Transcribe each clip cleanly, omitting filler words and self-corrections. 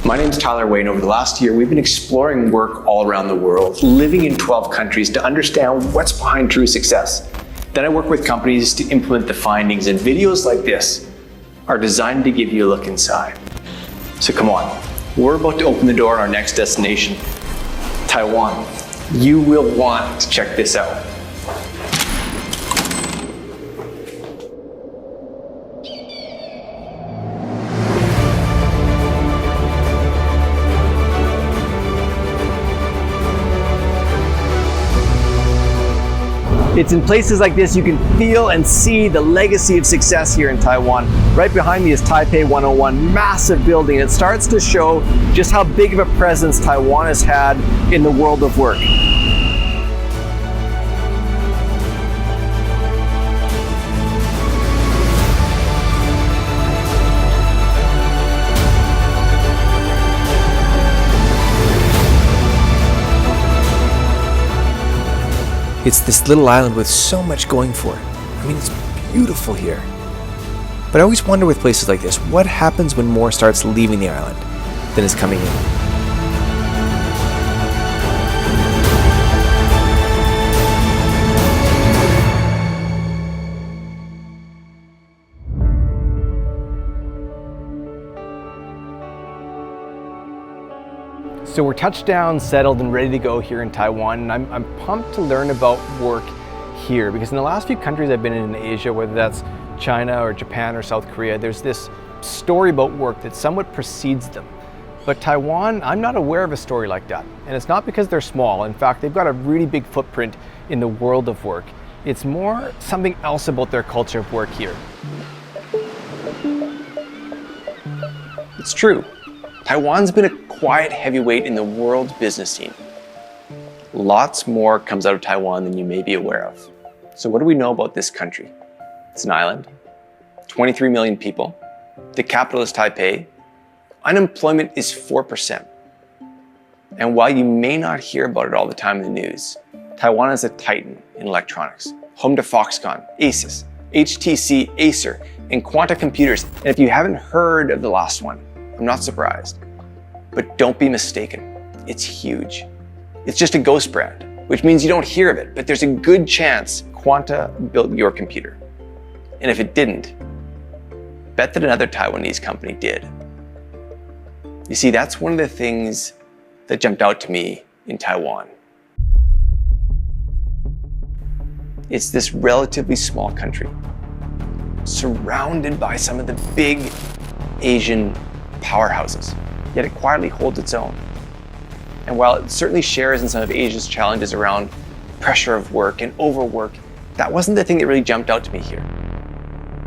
My name's Tyler Waye, and over the last year, we've been exploring work all around the world, living in 12 countries to understand what's behind true success. Then I work with companies to implement the findings, and videos like this are designed to give you a look inside. So come on, we're about to open the door on our next destination, Taiwan. You will want to check this out. It's in places like this you can feel and see the legacy of success here in Taiwan. Right behind me is Taipei 101, massive building. It starts to show just how big of a presence Taiwan has had in the world of work. It's this little island with so much going for it. I mean, it's beautiful here. But I always wonder with places like this, what happens when more starts leaving the island than is coming in? So we're touched down, settled, and ready to go here in Taiwan, and I'm pumped to learn about work here, because in the last few countries I've been in Asia, whether that's China or Japan or South Korea, there's this story about work that somewhat precedes them. But Taiwan, I'm not aware of a story like that, and it's not because they're small. In fact, they've got a really big footprint in the world of work. It's more something else about their culture of work here. It's true. Taiwan's been a quiet heavyweight in the world business scene. Lots more comes out of Taiwan than you may be aware of. So what do we know about this country? It's an island, 23 million people. The capital is Taipei. Unemployment is 4%. And while you may not hear about it all the time in the news, Taiwan is a titan in electronics, home to Foxconn, Asus, HTC, Acer, and Quanta Computers. And if you haven't heard of the last one, I'm not surprised. But don't be mistaken, it's huge. It's just a ghost brand, which means you don't hear of it, but there's a good chance Quanta built your computer. And if it didn't, bet that another Taiwanese company did. You see, that's one of the things that jumped out to me in Taiwan. It's this relatively small country, surrounded by some of the big Asian powerhouses, yet it quietly holds its own. And while it certainly shares in some of Asia's challenges around pressure of work and overwork, that wasn't the thing that really jumped out to me here.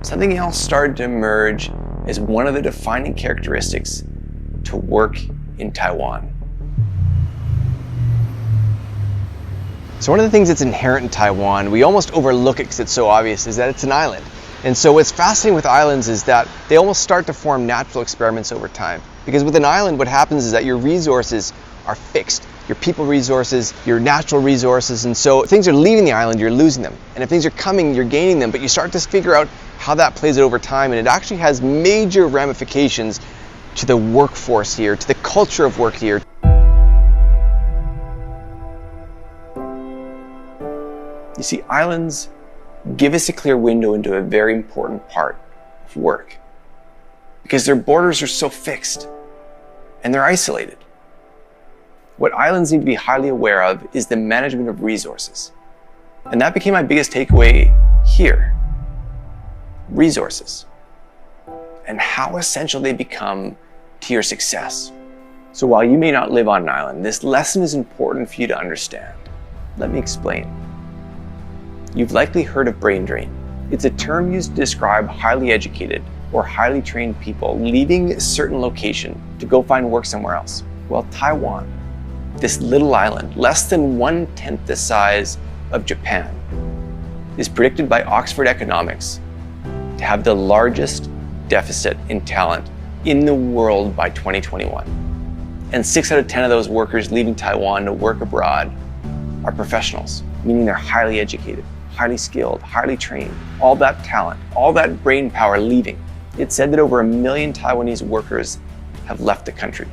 Something else started to emerge as one of the defining characteristics to work in Taiwan. So one of the things that's inherent in Taiwan, we almost overlook it because it's so obvious, is that it's an island. And so what's fascinating with islands is that they almost start to form natural experiments over time. Because with an island, what happens is that your resources are fixed. Your people resources, your natural resources, and so if things are leaving the island, you're losing them. And if things are coming, you're gaining them, but you start to figure out how that plays out over time, and it actually has major ramifications to the workforce here, to the culture of work here. You see, islands give us a clear window into a very important part of work, because their borders are so fixed and they're isolated. What islands need to be highly aware of is the management of resources. And that became my biggest takeaway here. Resources. And how essential they become to your success. So while you may not live on an island, this lesson is important for you to understand. Let me explain. You've likely heard of brain drain. It's a term used to describe highly educated or highly trained people leaving a certain location to go find work somewhere else. Well, Taiwan, this little island, less than 1/10 the size of Japan, is predicted by Oxford Economics to have the largest deficit in talent in the world by 2021. And 6 out of 10 of those workers leaving Taiwan to work abroad are professionals, meaning they're highly educated, highly skilled, highly trained, all that talent, all that brain power leaving. It's said that over 1 million Taiwanese workers have left the country.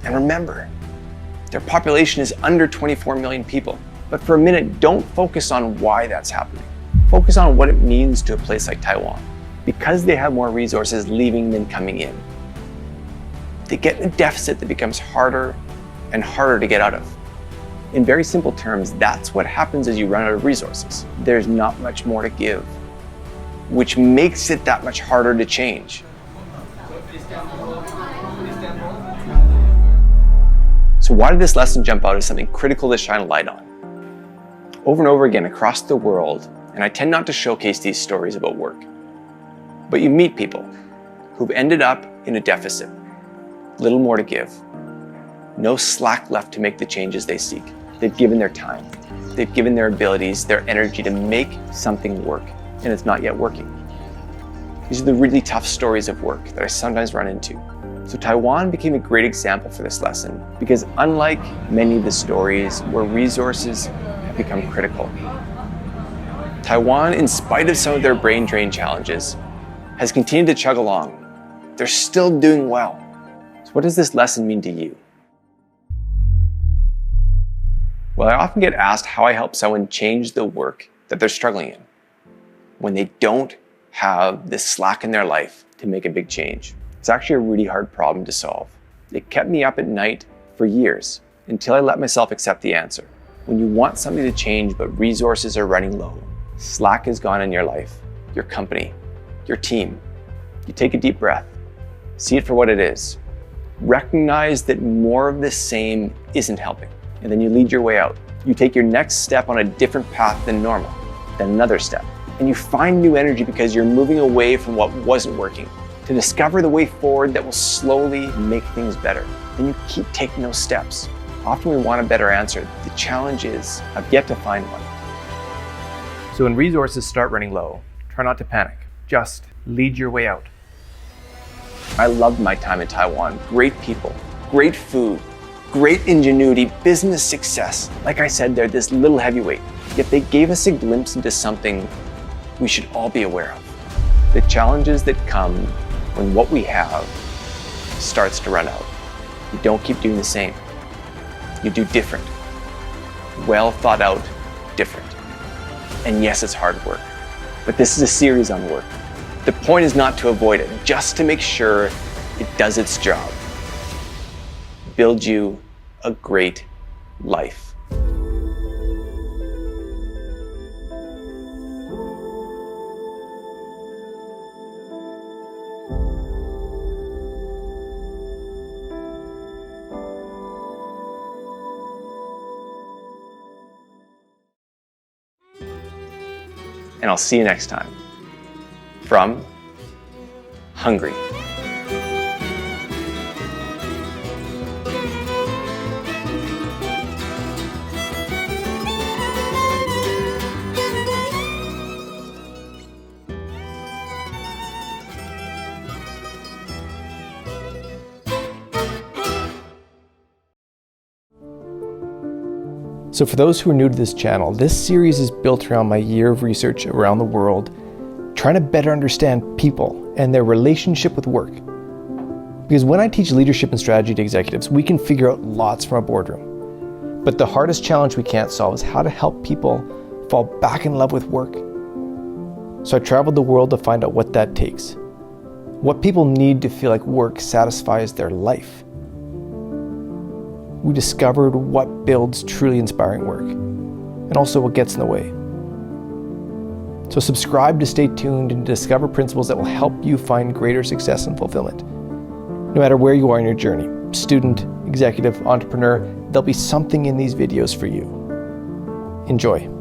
And remember, their population is under 24 million people. But for a minute, don't focus on why that's happening. Focus on what it means to a place like Taiwan. Because they have more resources leaving than coming in, they get a deficit that becomes harder and harder to get out of. In very simple terms, that's what happens as you run out of resources. There's not much more to give, which makes it that much harder to change. So why did this lesson jump out as something critical to shine a light on? Over and over again across the world, and I tend not to showcase these stories about work, but you meet people who've ended up in a deficit, little more to give, no slack left to make the changes they seek. They've given their time, they've given their abilities, their energy to make something work, and it's not yet working. These are the really tough stories of work that I sometimes run into. So Taiwan became a great example for this lesson because unlike many of the stories where resources have become critical, Taiwan, in spite of some of their brain drain challenges, has continued to chug along. They're still doing well. So what does this lesson mean to you? Well, I often get asked how I help someone change the work that they're struggling in when they don't have this slack in their life to make a big change. It's actually a really hard problem to solve. It kept me up at night for years until I let myself accept the answer. When you want something to change but resources are running low, slack is gone in your life, your company, your team, you take a deep breath, see it for what it is, recognize that more of the same isn't helping, and then you lead your way out. You take your next step on a different path than normal, then another step, and you find new energy because you're moving away from what wasn't working to discover the way forward that will slowly make things better. Then you keep taking those steps. Often we want a better answer. The challenge is, I've yet to find one. So when resources start running low, try not to panic. Just lead your way out. I loved my time in Taiwan. Great people, great food, great ingenuity, business success. Like I said, they're this little heavyweight, yet they gave us a glimpse into something we should all be aware of. The challenges that come when what we have starts to run out. You don't keep doing the same. You do different. Well thought out, different. And yes, it's hard work, but this is a series on work. The point is not to avoid it, just to make sure it does its job. Build you a great life. And I'll see you next time. From Hungry. So for those who are new to this channel, this series is built around my year of research around the world, trying to better understand people and their relationship with work. Because when I teach leadership and strategy to executives, we can figure out lots from a boardroom. But the hardest challenge we can't solve is how to help people fall back in love with work. So I traveled the world to find out what that takes. What people need to feel like work satisfies their life. We discovered what builds truly inspiring work, and also what gets in the way. So subscribe to stay tuned and discover principles that will help you find greater success and fulfillment. No matter where you are in your journey, student, executive, entrepreneur, there'll be something in these videos for you. Enjoy.